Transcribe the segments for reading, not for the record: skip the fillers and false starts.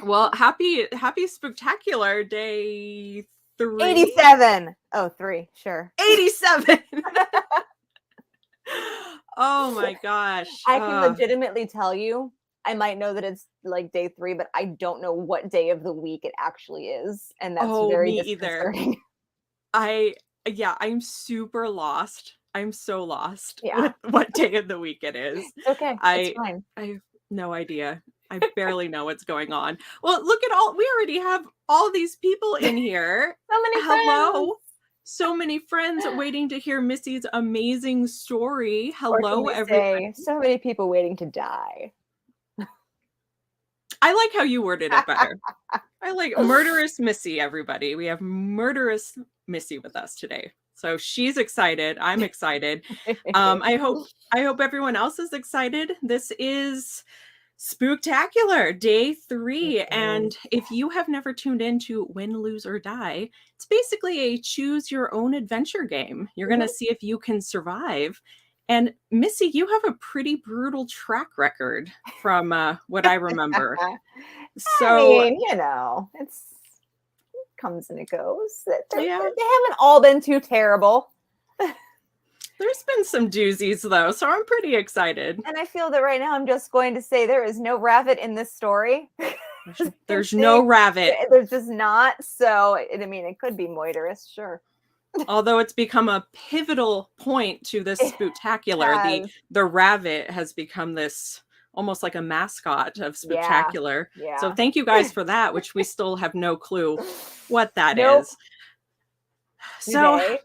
Well, happy Spooktacular day 3. 87. Oh, 3. Sure. 87. Oh my gosh. I can legitimately tell you, I might know that it's like day 3, but I don't know what day of the week it actually is, and that's Oh, very me either. disconcerting. I'm super lost. I'm so lost Yeah. with what day of the week it is. It's okay. It's I fine. I have no idea. I barely know what's going on. Well, look at we already have all these people in here. So many friends. Hello. So many friends waiting to hear Missy's amazing story. Or can Hello, we everybody. say, so many people waiting to die. I like how you worded it better. I like murderous Missy, everybody. We have murderous Missy with us today. So she's excited. I'm excited. I hope everyone else is excited. This is Spooktacular day 3. And if you have never tuned into Win, Lose, or Die, it's basically a choose your own adventure game. You're going to see if you can survive. And Missy, you have a pretty brutal track record from what I remember. I mean, it comes and it goes. They haven't all been too terrible. There's been some doozies, though, so I'm pretty excited. And I feel that right now I'm just going to say there is no rabbit in this story. There's no rabbit. There's just not. So, I mean, it could be moiterous, sure. Although it's become a pivotal point to this Spooktacular. The rabbit has become this almost like a mascot of Spooktacular. Yeah. So thank you guys for that, which we still have no clue what that is. So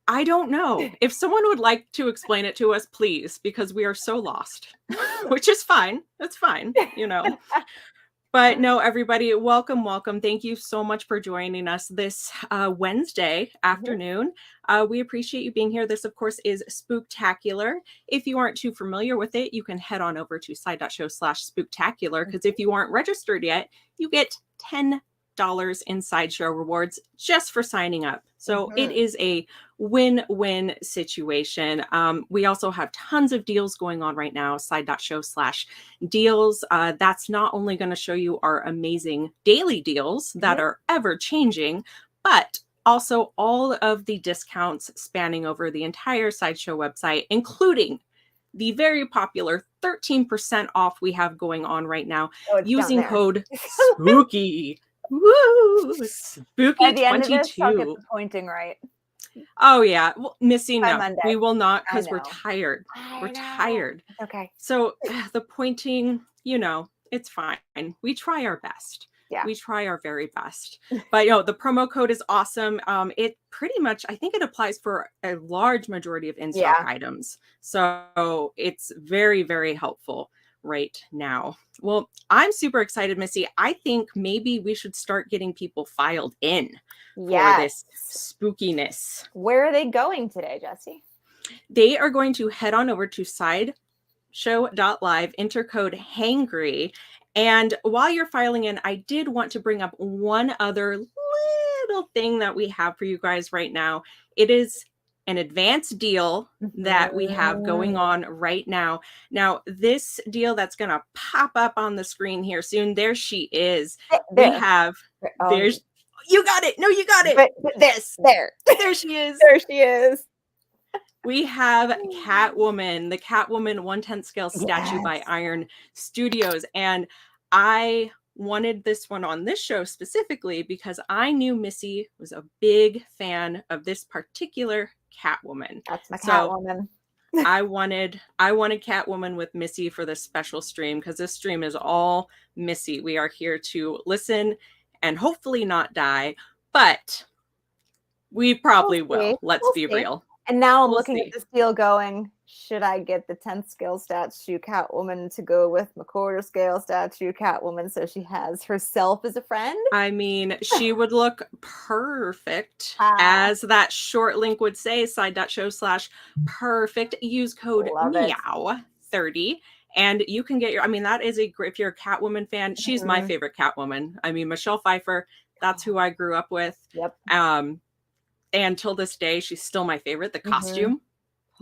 I don't know. If someone would like to explain it to us, please, because we are so lost, which is fine. That's fine, But no, everybody, welcome. Thank you so much for joining us this Wednesday afternoon. We appreciate you being here. This, of course, is Spooktacular. If you aren't too familiar with it, you can head on over to side.show/Spooktacular, because if you aren't registered yet, you get $10 in Sideshow rewards just for signing up. So it is a win-win situation. We also have tons of deals going on right now, side.show/deals. That's not only going to show you our amazing daily deals that are ever changing, but also all of the discounts spanning over the entire Sideshow website, including the very popular 13% off we have going on right now using code SPOOKY. Woo! Spooky At the end of this, 22. I'll get the pointing right. Oh yeah, well, Missy, no, Monday. we will not, because we're tired. We're tired. Okay. So the pointing, it's fine. We try our best. Yeah. We try our very best. But the promo code is awesome. It pretty much, I think it applies for a large majority of in-stock items. So it's very, very helpful right now. Well, I'm super excited, Missy. I think maybe we should start getting people filed in for this spookiness. Where are they going today, Jesse? They are going to head on over to sideshow.live, enter code HANGRY. And while you're filing in, I did want to bring up one other little thing that we have for you guys right now. It is an advanced deal that we have going on right now. Now, this deal that's going to pop up on the screen here soon, there she is. We have, there's, you got it. No, you got it. There she is. There she is. We have Catwoman, the Catwoman 1/10 scale statue by Iron Studios. And I wanted this one on this show specifically because I knew Missy was a big fan of this particular Catwoman. That's my Catwoman. I wanted Catwoman with Missy for this special stream, because this stream is all Missy. We are here to listen and hopefully not die, but we probably will. Let's be real. And now I'm looking at this deal going, should I get the 10th scale statue Catwoman to go with my quarter scale statue Catwoman so she has herself as a friend? I mean, she would look perfect. As that short link would say, side.show/perfect. Use code MEOW30. And you can get that is if you're a Catwoman fan, she's my favorite Catwoman. I mean, Michelle Pfeiffer, that's who I grew up with. Yep. And till this day, she's still my favorite. The costume,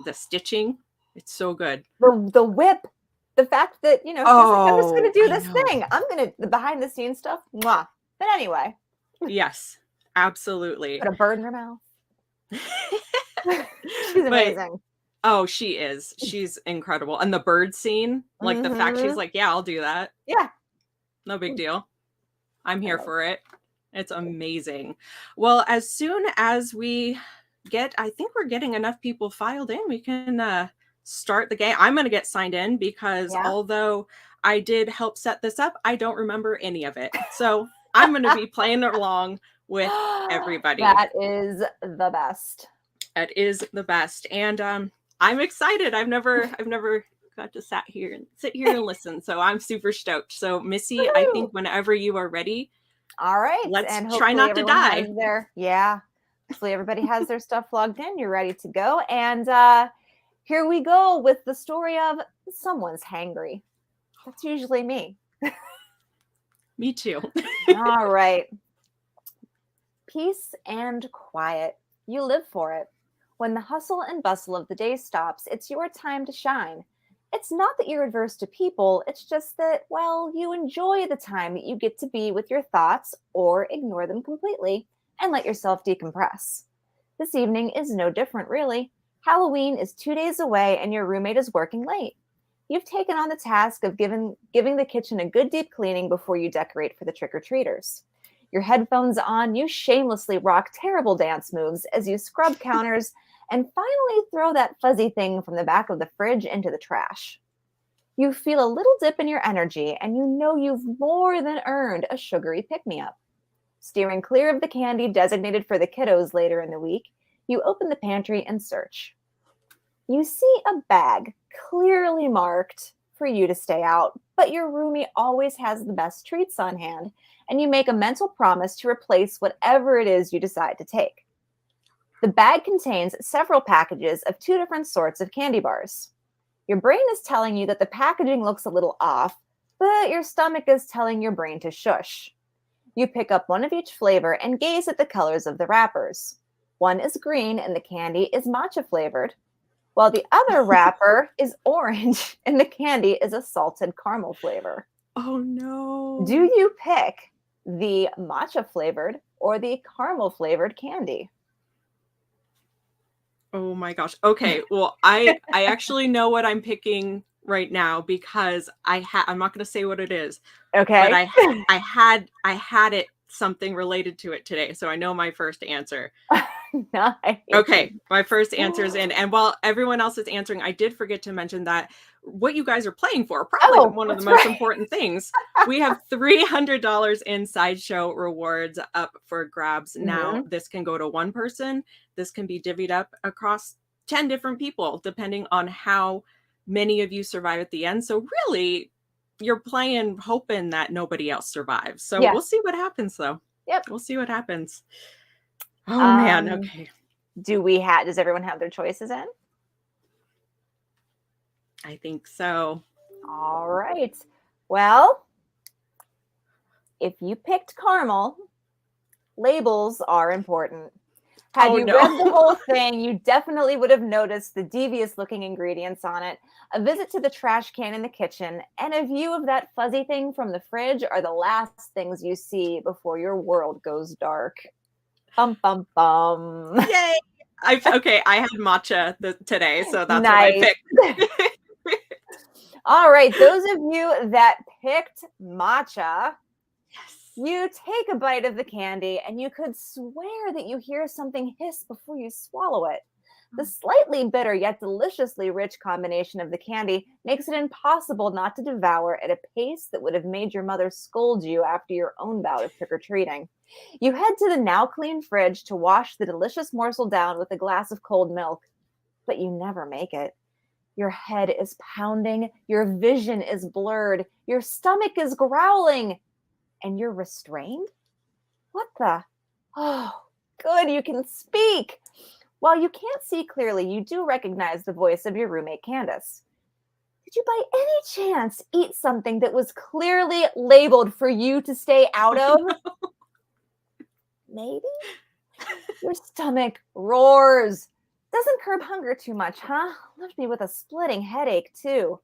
the stitching, it's so good. The whip the fact that, she's like, I'm just going to do I this know. thing. The behind the scenes stuff. Mwah. But anyway. Yes, absolutely. Put a bird in her mouth. She's amazing. Oh, she is. She's incredible. And the bird scene, like the fact she's like, yeah, I'll do that. Yeah. No big deal. I'm here for it. It's amazing. Well, as soon as we I think we're getting enough people filed in, we can start the game. I'm going to get signed in because although I did help set this up, I don't remember any of it. So I'm going to be playing along with everybody. That is the best. That is the best. And I'm excited. I've never got to sit here and listen. So I'm super stoked. So Missy, woo-hoo! I think whenever you are ready. All right. Let's try not to die. Hopefully everybody has their stuff logged in. You're ready to go. And here we go with the story of someone's hangry. That's usually me. Me too. All right. Peace and quiet. You live for it. When the hustle and bustle of the day stops, it's your time to shine. It's not that you're adverse to people, it's just that, well, you enjoy the time that you get to be with your thoughts or ignore them completely and let yourself decompress. This evening is no different, really. Halloween is 2 days away and your roommate is working late. You've taken on the task of giving the kitchen a good deep cleaning before you decorate for the trick-or-treaters. Your headphones on, you shamelessly rock terrible dance moves as you scrub counters and finally throw that fuzzy thing from the back of the fridge into the trash. You feel a little dip in your energy, and you know you've more than earned a sugary pick-me-up. Steering clear of the candy designated for the kiddos later in the week, you open the pantry and search. You see a bag clearly marked for you to stay out, but your roomie always has the best treats on hand, and you make a mental promise to replace whatever it is you decide to take. The bag contains several packages of 2 different sorts of candy bars. Your brain is telling you that the packaging looks a little off, but your stomach is telling your brain to shush. You pick up one of each flavor and gaze at the colors of the wrappers. One is green and the candy is matcha flavored, while the other wrapper is orange and the candy is a salted caramel flavor. Oh no. Do you pick the matcha flavored or the caramel flavored candy? Oh my gosh. Okay. Well, I actually know what I'm picking right now because I'm not going to say what it is. Okay. But I had it something related to it today, so I know my first answer. Nice. Okay, my first answer is in. And while everyone else is answering, I did forget to mention that what you guys are playing for, probably one of the most important things. We have $300 in Sideshow rewards up for grabs. Now, this can go to one person. This can be divvied up across 10 different people, depending on how many of you survive at the end. So really, you're playing hoping that nobody else survives. So we'll see what happens, though. Yep. We'll see what happens. Oh, man. Okay. Does everyone have their choices in? I think so. All right. Well, if you picked caramel, labels are important. Had you read the whole thing, you definitely would have noticed the devious-looking ingredients on it. A visit to the trash can in the kitchen and a view of that fuzzy thing from the fridge are the last things you see before your world goes dark. Bum, bum, bum. Yay! I had matcha today, so that's what I picked. All right, those of you that picked matcha, you take a bite of the candy and you could swear that you hear something hiss before you swallow it. The slightly bitter yet deliciously rich combination of the candy makes it impossible not to devour at a pace that would have made your mother scold you after your own bout of trick-or-treating. You head to the now clean fridge to wash the delicious morsel down with a glass of cold milk, but you never make it. Your head is pounding, your vision is blurred, your stomach is growling, and you're restrained? What the? Oh, good, you can speak. While you can't see clearly, you do recognize the voice of your roommate, Candace. Did you by any chance eat something that was clearly labeled for you to stay out of? Maybe? Your stomach roars. Doesn't curb hunger too much, huh? Left me with a splitting headache, too.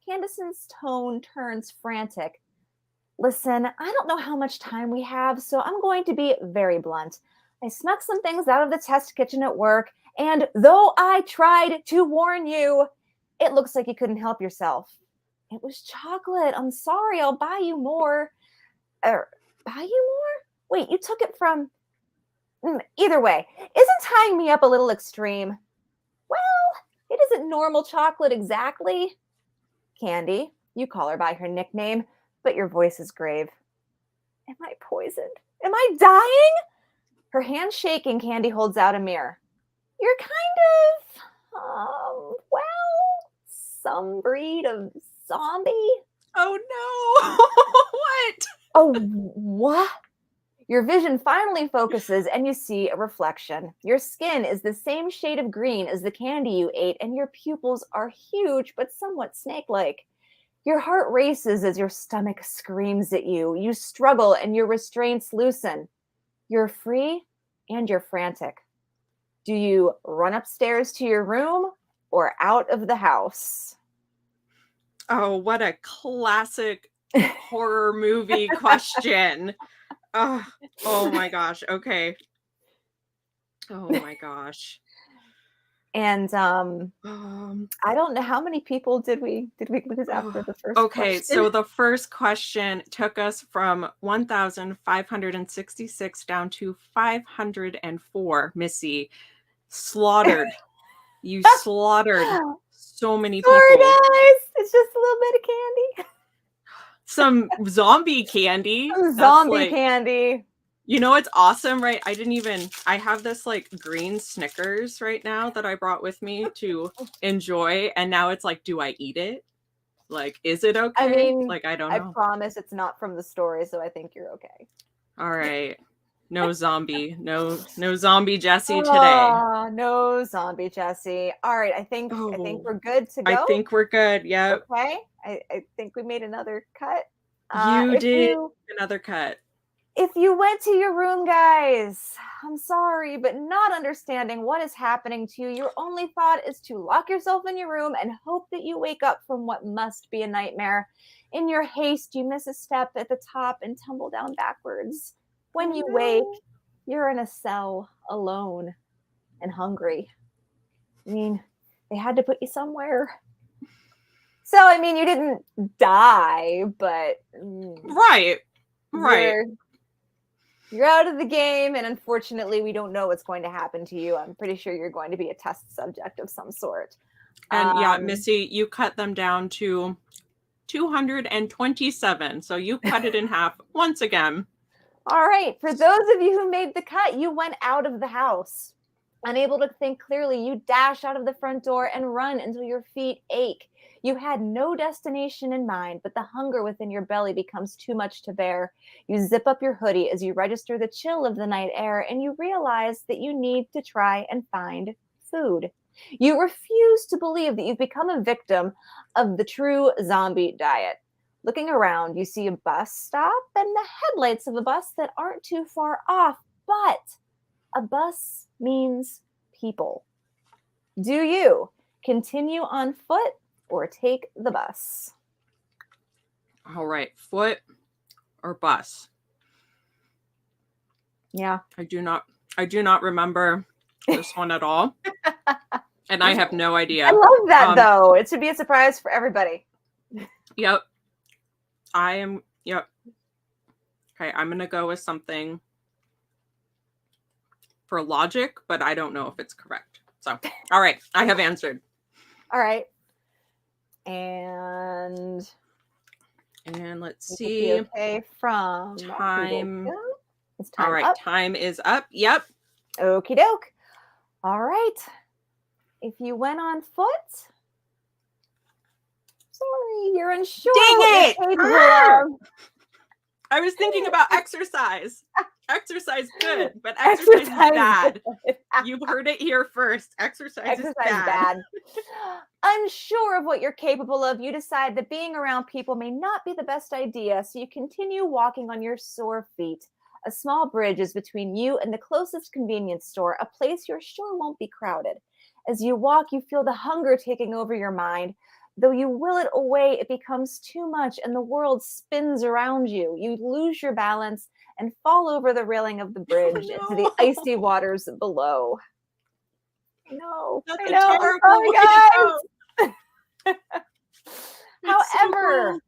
Candace's tone turns frantic. Listen, I don't know how much time we have, so I'm going to be very blunt. I snuck some things out of the test kitchen at work, and though I tried to warn you, it looks like you couldn't help yourself. It was chocolate. I'm sorry. I'll buy you more. Buy you more? Wait, you took it from... Either way, isn't tying me up a little extreme? Well, it isn't normal chocolate exactly. Candy, you call her by her nickname, but your voice is grave. Am I poisoned? Am I dying? Her hand shaking, Candy holds out a mirror. You're kind of, well, some breed of zombie. Oh no. What? Oh, what? Your vision finally focuses and you see a reflection. Your skin is the same shade of green as the candy you ate, and your pupils are huge but somewhat snake-like. Your heart races as your stomach screams at you. You struggle and your restraints loosen. You're free and you're frantic. Do you run upstairs to your room or out of the house? Oh, what a classic horror movie question. Oh my gosh. Okay. Oh my gosh. And I don't know how many people did we lose after the first okay, question? so the first question took us from 1,566 down to 504. Missy, slaughtered. You slaughtered so many people. Sorry, guys. It's just a little bit of candy. Some zombie candy. Some zombie candy. You know what's awesome, right? I have this like green Snickers right now that I brought with me to enjoy. And now it's like, do I eat it? Like, is it okay? I mean, like, I don't know. I promise it's not from the story, so I think you're okay. All right. No zombie. No zombie Jessie today. No zombie Jessie. All right, I think we're good to go. I think we're good. Yep. Okay. I think we made another cut. You did another cut. If you went to your room, guys, I'm sorry, but not understanding what is happening to you, your only thought is to lock yourself in your room and hope that you wake up from what must be a nightmare. In your haste, you miss a step at the top and tumble down backwards. When you wake, you're in a cell alone and hungry. I mean, they had to put you somewhere. So, I mean, you didn't die, but... Right. You're out of the game, and unfortunately, we don't know what's going to happen to you. I'm pretty sure you're going to be a test subject of some sort. And yeah, Missy, you cut them down to 227. So you cut it in half once again. All right. For those of you who made the cut, you went out of the house. Unable to think clearly, you dash out of the front door and run until your feet ache. You had no destination in mind, but the hunger within your belly becomes too much to bear. You zip up your hoodie as you register the chill of the night air, and you realize that you need to try and find food. You refuse to believe that you've become a victim of the true zombie diet. Looking around, you see a bus stop and the headlights of a bus that aren't too far off, but a bus means people. Do you continue on foot or take the bus? All right, foot or bus? Yeah. I do not remember this one at all. And I have no idea. I love that though. It should be a surprise for everybody. Yep. Yep. Okay, I'm going to go with something for logic, but I don't know if it's correct. So, all right, I have answered. All right. And let's see. Okay, from time. It's time all right, up. Time is up. Yep. Okie doke. All right. If you went on foot, sorry, you're unsure. Dang it! I was thinking Dang about exercise. Exercise good, but exercise is bad. You heard it here first. Exercise is bad. Unsure of what you're capable of, you decide that being around people may not be the best idea, so you continue walking on your sore feet. A small bridge is between you and the closest convenience store, a place you're sure won't be crowded. As you walk, you feel the hunger taking over your mind. Though you will it away, it becomes too much and the world spins around you. You lose your balance and fall over the railing of the bridge into the icy waters below. No, That's I a know. terrible way to go. However, so cool.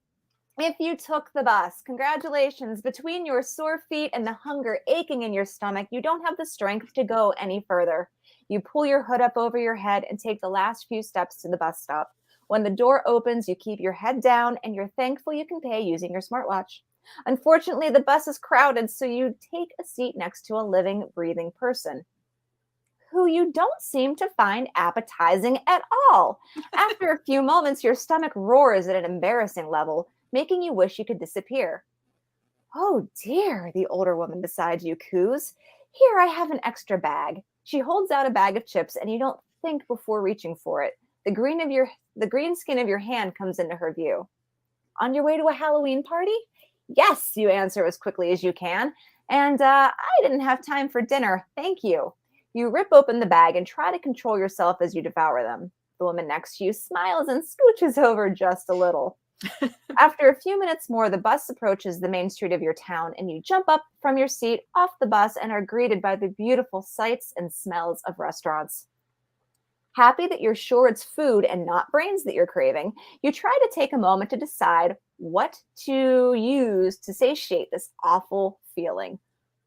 if you took the bus, congratulations. Between your sore feet and the hunger aching in your stomach, you don't have the strength to go any further. You pull your hood up over your head and take the last few steps to the bus stop. When the door opens, you keep your head down and you're thankful you can pay using your smartwatch. Unfortunately, the bus is crowded, so you take a seat next to a living, breathing person who you don't seem to find appetizing at all. After a few moments, your stomach roars at an embarrassing level, making you wish you could disappear. Oh dear, the older woman beside you coos. Here, I have an extra bag. She holds out a bag of chips, and you don't think before reaching for it. The green skin of your hand comes into her view. On your way to a Halloween party? Yes, you answer as quickly as you can. And I didn't have time for dinner. Thank you. You rip open the bag and try to control yourself as you devour them. The woman next to you smiles and scooches over just a little. After a few minutes more, the bus approaches the main street of your town, and you jump up from your seat off the bus and are greeted by the beautiful sights and smells of restaurants. Happy that you're sure it's food and not brains that you're craving, you try to take a moment to decide what to use to satiate this awful feeling.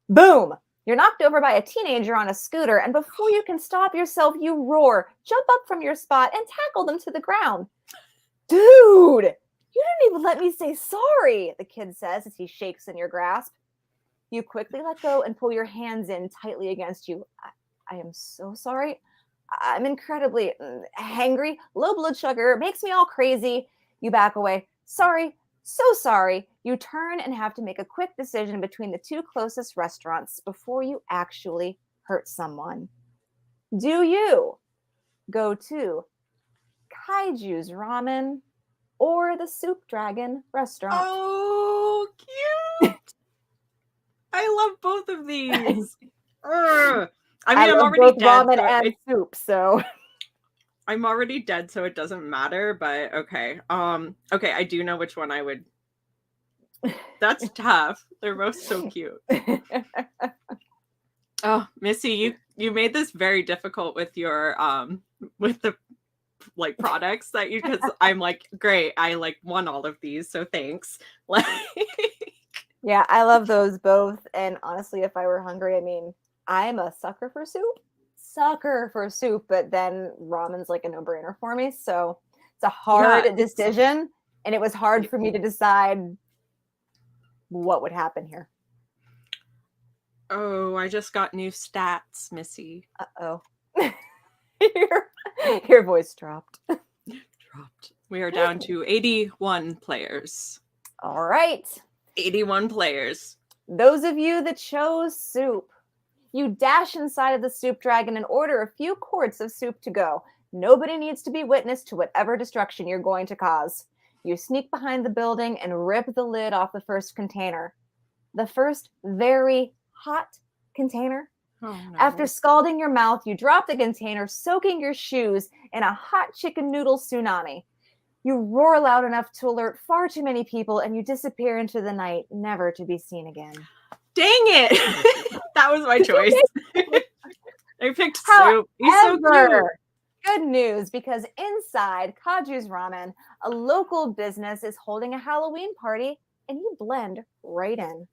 Boom! You're knocked over by a teenager on a scooter, and before you can stop yourself, you roar, jump up from your spot, and tackle them to the ground. Dude, you didn't even let me say sorry, the kid says as he shakes in your grasp. You quickly let go and pull your hands in tightly against you. I am so sorry. I'm incredibly hangry. Low blood sugar makes me all crazy. You back away. Sorry. So sorry. You turn and have to make a quick decision between the two closest restaurants before you actually hurt someone. Do you go to Kaiju's Ramen or the Soup Dragon restaurant? Oh, cute. I love both of these. I mean, I'm love already both dead. ramen So and soup, so I'm already dead, so it doesn't matter, but okay. Okay, I do know which one I would. That's tough. They're both so cute. Oh, Missy, you made this very difficult with your with the like products that you, because I'm like, great, I like won all of these, so thanks. Like yeah, I love those both. And honestly, if I were hungry, I mean, I'm a sucker for soup, but then ramen's like a no-brainer for me. So it's a hard decision. And it was hard for me to decide what would happen here. Oh, I just got new stats, Missy. Uh-oh. Your voice dropped. We are down to 81 players. All right. 81 players. Those of you that chose soup, you dash inside of the Soup Dragon and order a few quarts of soup to go. Nobody needs to be witness to whatever destruction you're going to cause. You sneak behind the building and rip the lid off the first container. The first very hot container. Oh, no. After scalding your mouth, you drop the container, soaking your shoes in a hot chicken noodle tsunami. You roar loud enough to alert far too many people, and you disappear into the night, never to be seen again. Dang it! That was my choice. I picked soup. He's so cute. Good news, because inside Kaju's Ramen, a local business is holding a Halloween party, and you blend right in.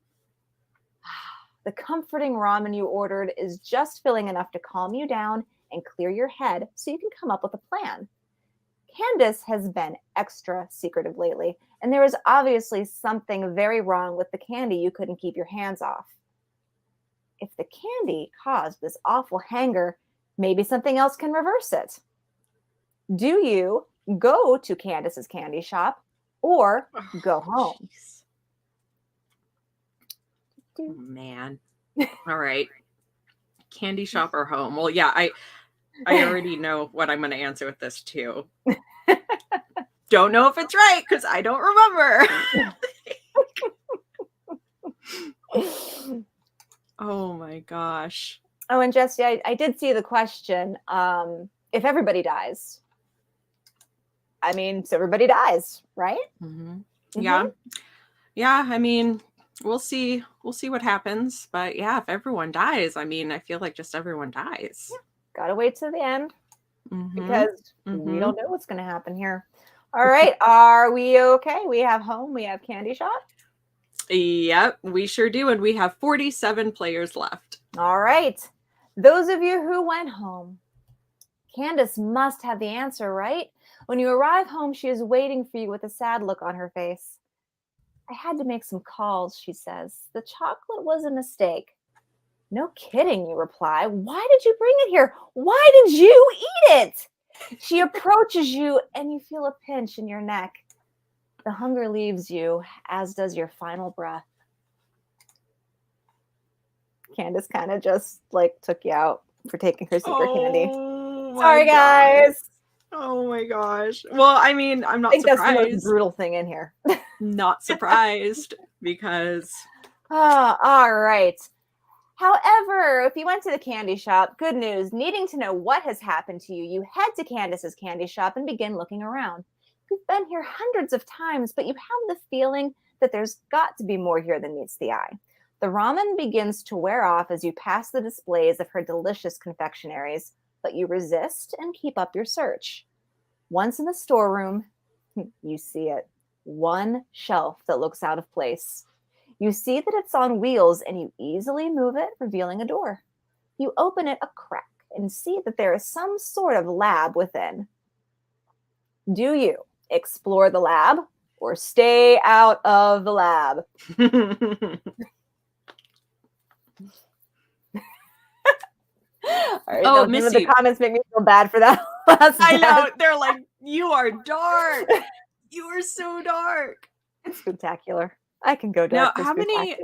The comforting ramen you ordered is just filling enough to calm you down and clear your head so you can come up with a plan. Candace has been extra secretive lately, and there is obviously something very wrong with the candy you couldn't keep your hands off. If the candy caused this awful hanger, maybe something else can reverse it. Do you go to Candace's candy shop or go home? Geez. Oh, man. All right. Candy shop or home? Well, yeah, I already know what I'm going to answer with this too. Don't know if it's right because I don't remember. Oh my gosh. Oh, and Jesse, I did see the question. If everybody dies, I mean, so everybody dies, right? Yeah. Yeah. I mean, we'll see. We'll see what happens. But yeah, if everyone dies, I mean, I feel like just everyone dies. Yeah. Gotta wait till the end because we don't know what's going to happen here. All right. Are we okay? We have home. We have candy shop. Yep, we sure do. And we have 47 players left. All right. Those of you who went home, Candace must have the answer, right? When you arrive home, she is waiting for you with a sad look on her face. I had to make some calls, she says. The chocolate was a mistake. No kidding, you reply. Why did you bring it here? Why did you eat it? She approaches you and you feel a pinch in your neck. The hunger leaves you, as does your final breath. Candace kind of just like took you out for taking her secret candy. Sorry, guys. Oh my gosh. Well, I mean, I'm not surprised. That's the most brutal thing in here. Not surprised because. All right. However, if you went to the candy shop, good news, needing to know what has happened to you, you head to Candace's candy shop and begin looking around. You've been here hundreds of times, but you have the feeling that there's got to be more here than meets the eye. The ramen begins to wear off as you pass the displays of her delicious confectionaries, but you resist and keep up your search. Once in the storeroom, you see it. One shelf that looks out of place. You see that it's on wheels and you easily move it, revealing a door. You open it a crack and see that there is some sort of lab within. Do you explore the lab or stay out of the lab? All right, oh, Missy. The comments make me feel bad for that. I know. They're like, you are dark. You are so dark. It's spectacular. I can go dark. Now,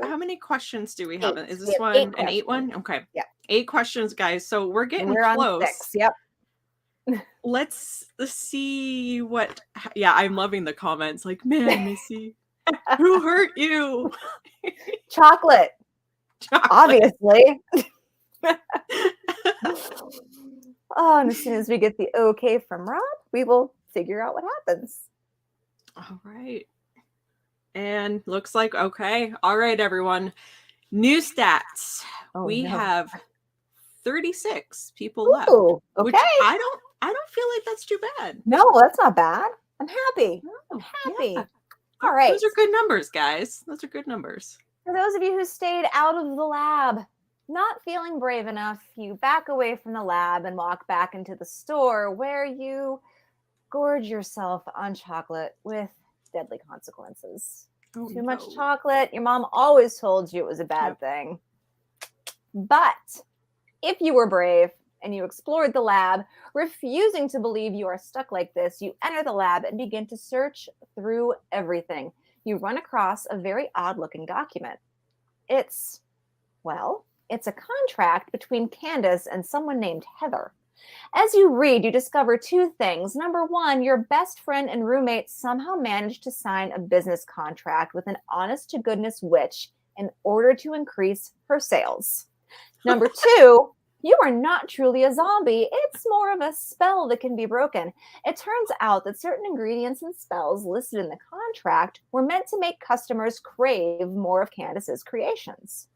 how many questions do we have? 8. Is this one an 8 one? Okay. Yeah. 8 questions, guys. So we're getting close. On 6. Yep. Let's see what. Yeah, I'm loving the comments. Like, man, Missy, who hurt you? Chocolate. Obviously. Oh, and as soon as we get the okay from Rob, we will figure out what happens. All right. And looks like okay. All right, everyone. New stats. We have 36 people left. Okay. Which I don't feel like that's too bad. No, that's not bad. I'm happy. I'm happy. Yeah. All right. Those are good numbers, guys. Those are good numbers. For those of you who stayed out of the lab, not feeling brave enough, you back away from the lab and walk back into the store where you gorge yourself on chocolate with deadly consequences. Too much chocolate. Your mom always told you it was a bad thing. But if you were brave and you explored the lab, refusing to believe you are stuck like this, you enter the lab and begin to search through everything. You run across a very odd-looking document. It's a contract between Candace and someone named Heather. As you read, you discover 2 things. Number 1, your best friend and roommate somehow managed to sign a business contract with an honest-to-goodness witch in order to increase her sales. Number 2, you are not truly a zombie. It's more of a spell that can be broken. It turns out that certain ingredients and spells listed in the contract were meant to make customers crave more of Candace's creations.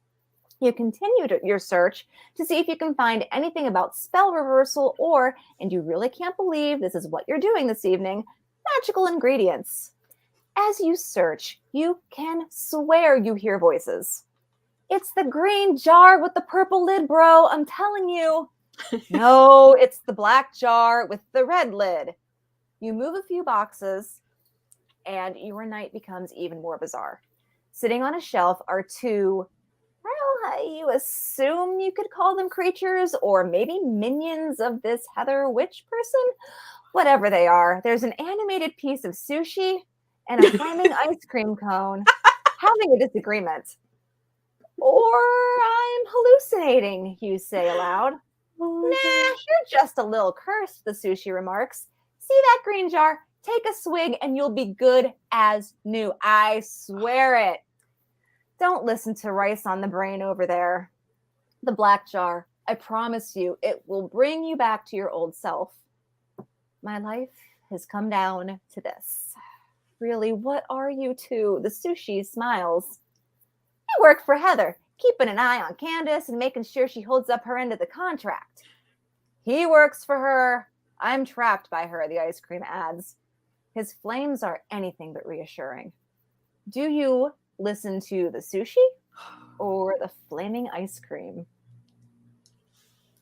You continue your search to see if you can find anything about spell reversal or, and you really can't believe this is what you're doing this evening, magical ingredients. As you search, you can swear you hear voices. It's the green jar with the purple lid, bro. I'm telling you. No, it's the black jar with the red lid. You move a few boxes and your night becomes even more bizarre. Sitting on a shelf are 2, you assume you could call them creatures or maybe minions of this Heather witch person. Whatever they are, there's an animated piece of sushi and a flaming ice cream cone having a disagreement. Or I'm hallucinating, you say aloud. Nah, you're just a little cursed, the sushi remarks. See that green jar? Take a swig and you'll be good as new. I swear it. Don't listen to Rice on the brain over there. The black jar, I promise you, it will bring you back to your old self. My life has come down to this. Really, what are you two? The sushi smiles. I work for Heather, keeping an eye on Candace and making sure she holds up her end of the contract. He works for her. I'm trapped by her, the ice cream adds. His flames are anything but reassuring. Do you listen to the sushi or the flaming ice cream?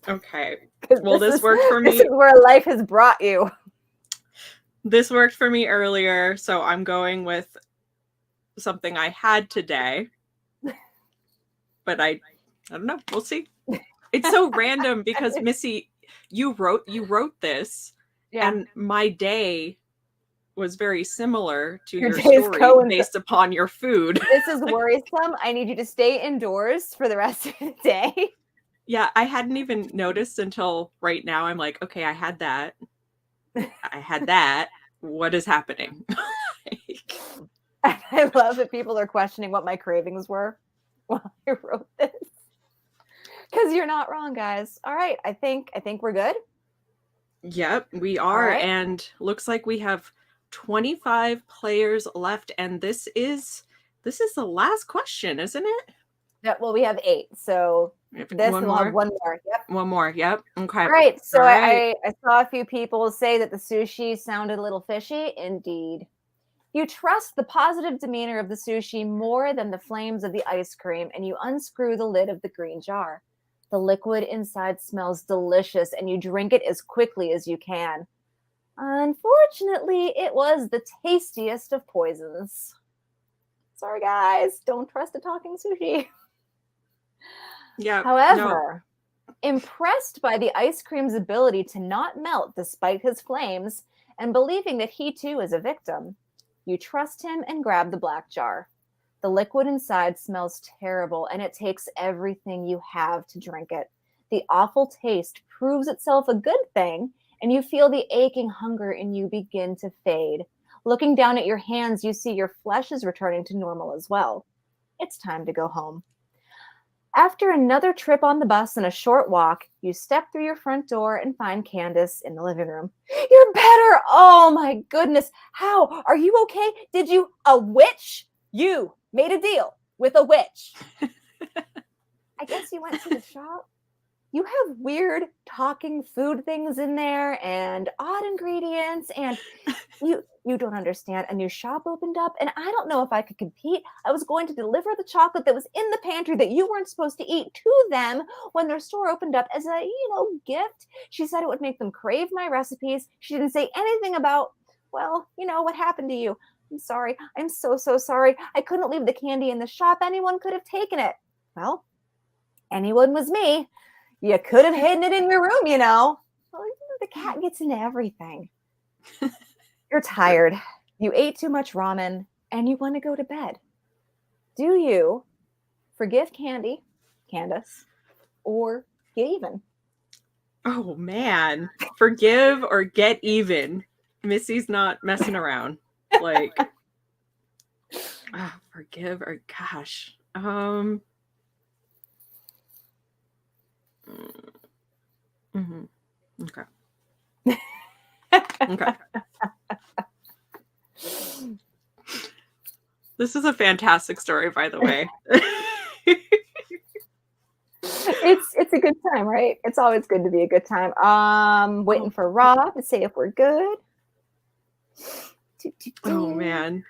Okay. Well, this worked for me. This is where life has brought you. This worked for me earlier, so I'm going with something I had today. But I don't know. We'll see. It's so random because Missy, you wrote this, and my day was very similar to your story based upon your food. This is worrisome. I need you to stay indoors for the rest of the day. Yeah, I hadn't even noticed until right now. I'm like, okay, I had that. I had that. What is happening? I love that people are questioning what my cravings were while I wrote this. Because you're not wrong, guys. All right, I think we're good. Yep, we are. Right. And looks like we have 25 players left. And this is the last question, isn't it? Yeah, well, we have 8. So we'll have one more. Yep. One more. Yep. Okay. All right. So I saw a few people say that the sushi sounded a little fishy. Indeed. You trust the positive demeanor of the sushi more than the flames of the ice cream, and you unscrew the lid of the green jar. The liquid inside smells delicious, and you drink it as quickly as you can. Unfortunately, it was the tastiest of poisons. Sorry, guys. Don't trust a talking sushi. Yeah. However, impressed by the ice cream's ability to not melt despite his flames, and believing that he too is a victim, you trust him and grab the black jar. The liquid inside smells terrible, and it takes everything you have to drink it. The awful taste proves itself a good thing, and you feel the aching hunger in you begin to fade. Looking down at your hands, you see your flesh is returning to normal as well. It's time to go home. After another trip on the bus and a short walk, you step through your front door and find Candace in the living room. You're better! Oh my goodness! How? Are you okay? Did you... A witch? You made a deal with a witch. I guess you went to the shop. You have weird talking food things in there and odd ingredients, and you don't understand. A new shop opened up, and I don't know if I could compete. I was going to deliver the chocolate that was in the pantry that you weren't supposed to eat to them when their store opened up as a, gift. She said it would make them crave my recipes. She didn't say anything about, what happened to you. I'm sorry. I'm so sorry. I couldn't leave the candy in the shop. Anyone could have taken it. Well, anyone was me. You could have hidden it in your room, Well, the cat gets into everything. You're tired. You ate too much ramen, and you want to go to bed. Do you forgive Candace, or get even? Oh, man. Forgive or get even. Missy's not messing around. Forgive or gosh. Okay. Okay. This is a fantastic story, by the way. It's a good time, right? It's always good to be a good time. Waiting for Rob to say if we're good. Oh man.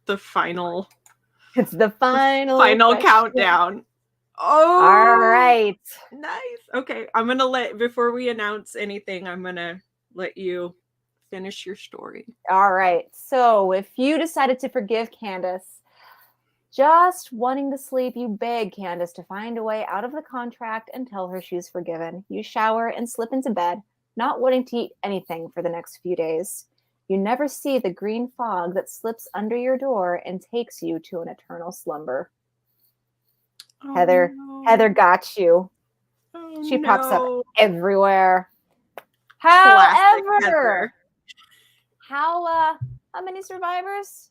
The final. It's the final countdown. Oh, all right. Nice. Okay. I'm going to before we announce anything, I'm going to let you finish your story. All right. So if you decided to forgive Candace, just wanting to sleep, you beg Candace to find a way out of the contract and tell her she's forgiven. You shower and slip into bed, not wanting to eat anything for the next few days. You never see the green fog that slips under your door and takes you to an eternal slumber. Oh, Heather, no. Heather got you. Oh, she pops up everywhere. However, how many survivors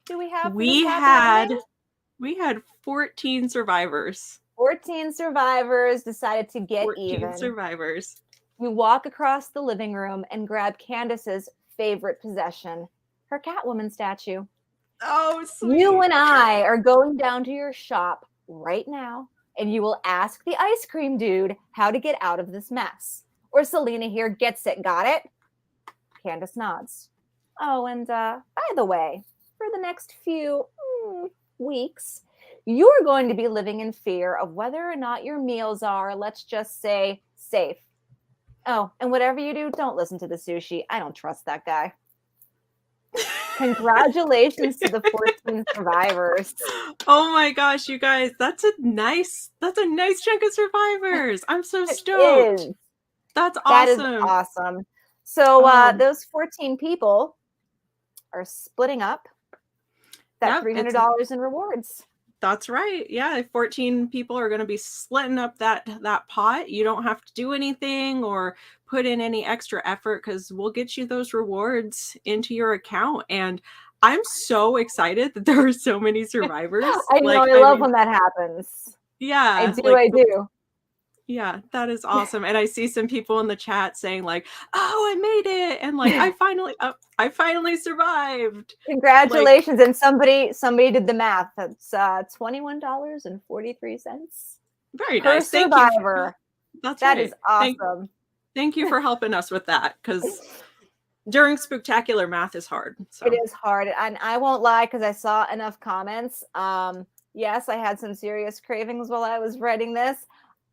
do we have? We had 14 survivors. 14 survivors decided to get even. 14 survivors. You walk across the living room and grab Candace's favorite possession, her Catwoman statue. Oh, You sweet. and I are going down to your shop right now, and you will ask the ice cream dude how to get out of this mess. Or Selena here gets it. Got it? Candace nods. Oh, and by the way, for the next few weeks, you're going to be living in fear of whether or not your meals are, let's just say, safe. Oh, and whatever you do, don't listen to the sushi. I don't trust that guy. Congratulations to the 14 survivors. Oh my gosh, you guys, that's a nice chunk of survivors. I'm so stoked. That's That is awesome. awesome. So those 14 people are splitting up that $300 in rewards. That's right. Yeah, 14 people are going to be splitting up that pot. You don't have to do anything or put in any extra effort because we'll get you those rewards into your account. And I'm so excited that there are so many survivors. I know. I love when that happens. Yeah. I do. Yeah, that is awesome. And I see some people in the chat saying like, "Oh, I made it." And like, I finally survived. Congratulations. And somebody did the math. That's $21.43. Very per nice. survivor. That's that right. is awesome. Thank you for helping us with that, because during Spooktacular, math is hard. So. It is hard. And I won't lie, because I saw enough comments. Yes, I had some serious cravings while I was writing this.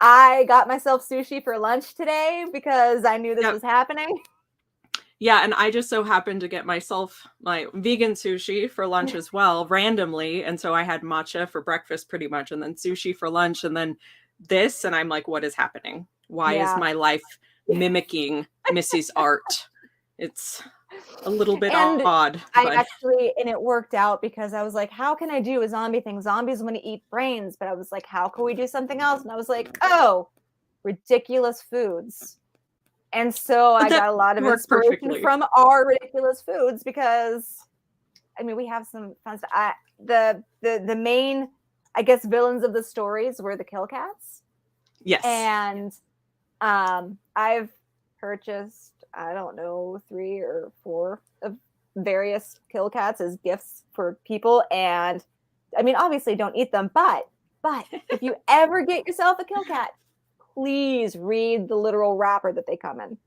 I got myself sushi for lunch today because I knew this was happening. Yeah, and I just so happened to get myself my vegan sushi for lunch as well, randomly. And so I had matcha for breakfast pretty much, and then sushi for lunch, and then this. And I'm like, what is happening? Why is my life mimicking Missy's art? It's a little bit odd. And it worked out because I was like, how can I do a zombie thing? Zombies want to eat brains. But I was like, how can we do something else? And I was like, oh, ridiculous foods. And so I got a lot of inspiration from our ridiculous foods because, I mean, we have some fun stuff. The main, I guess, villains of the stories were the kill cats. Yes. And I've purchased, I don't know, 3 or 4 of various kill cats as gifts for people. And I mean, obviously don't eat them, but if you ever get yourself a kill cat, please read the literal wrapper that they come in.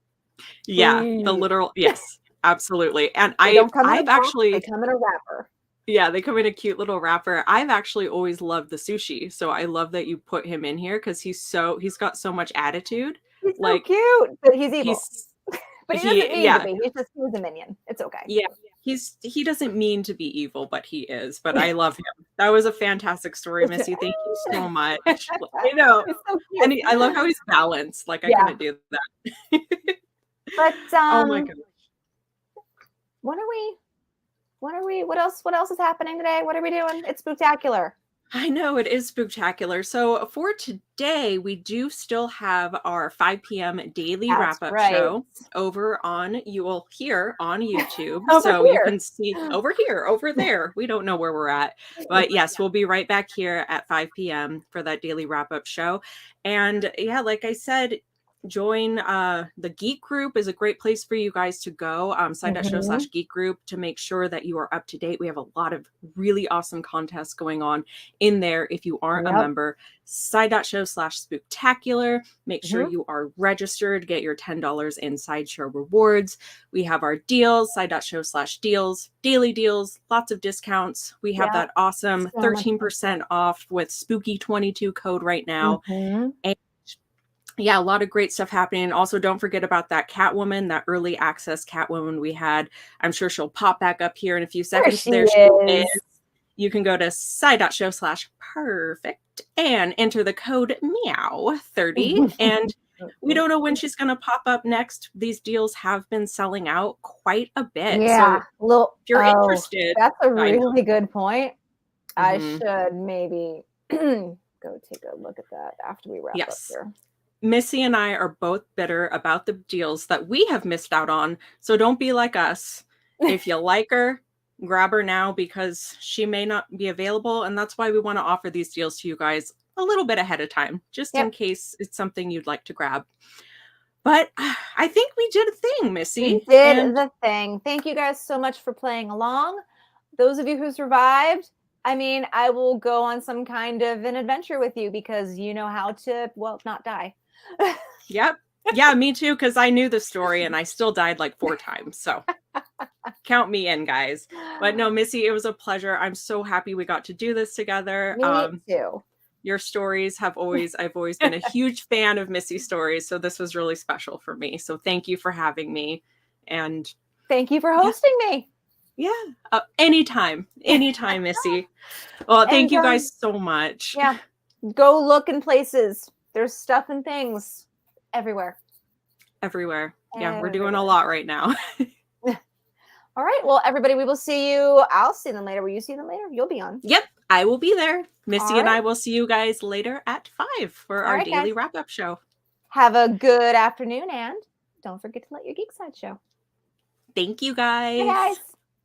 Yeah, the literal, yes, absolutely. And I've actually, they come in a wrapper. Yeah, they come in a cute little wrapper. I've actually always loved the sushi, so I love that you put him in here because he's got so much attitude. He's so cute, but he's evil. But he doesn't mean to be. He's a minion. It's okay. Yeah, he doesn't mean to be evil, but he is. But I love him. That was a fantastic story, Missy. Thank you so much. I know, so and I love how he's balanced. Like I couldn't do that. But oh my gosh, what else is happening today? What are we doing? It's Spooktacular. I know, it is Spooktacular. So for today, we do still have our 5 p.m. daily wrap-up show over on, you will hear on YouTube. You can see over there. We don't know where we're at. But yes, we'll be right back here at 5 p.m. for that daily wrap-up show. And yeah, like I said, join the geek group is a great place for you guys to go, side.show/geek group, to make sure that you are up to date. We have a lot of really awesome contests going on in there. If you aren't a member, side.show/spooktacular, make sure you are registered, get your $10 in Sideshow rewards. We have our deals, side.show/deals, daily deals, lots of discounts. We have that awesome 13% off with Spooky22 code right now. And yeah, a lot of great stuff happening. Also, don't forget about that Catwoman, that early access Catwoman we had. I'm sure she'll pop back up here in a few seconds. There she is. You can go to side.show/perfect and enter the code meow30. And we don't know when she's going to pop up next. These deals have been selling out quite a bit. Yeah. So if you're interested. That's a really good point. I should maybe go take a look at that after we wrap up here. Missy and I are both bitter about the deals that we have missed out on. So don't be like us. If you like her, grab her now because she may not be available. And that's why we want to offer these deals to you guys a little bit ahead of time, just in case it's something you'd like to grab. But I think we did a thing, Missy. We did the thing. Thank you guys so much for playing along. Those of you who survived, I mean, I will go on some kind of an adventure with you because you know how to, well, not die. Yep. Yeah, me too, because I knew the story and I still died like 4 times. So count me in, guys. But no, Missy, it was a pleasure. I'm so happy we got to do this together. Me too. Your stories I've always been a huge fan of Missy's stories. So this was really special for me. So thank you for having me. And thank you for hosting me. Yeah. Anytime, Missy. Well, thank you guys so much. Yeah. Go look in places. There's stuff and things everywhere. Yeah, we're doing a lot right now. All right. Well, everybody, we will see you. I'll see them later. Will you see them later? You'll be on. Yep. I will be there. Missy and I will see you guys later at 5 for our daily wrap-up show. Have a good afternoon, and don't forget to let your geek side show. Thank you, guys. Bye, guys.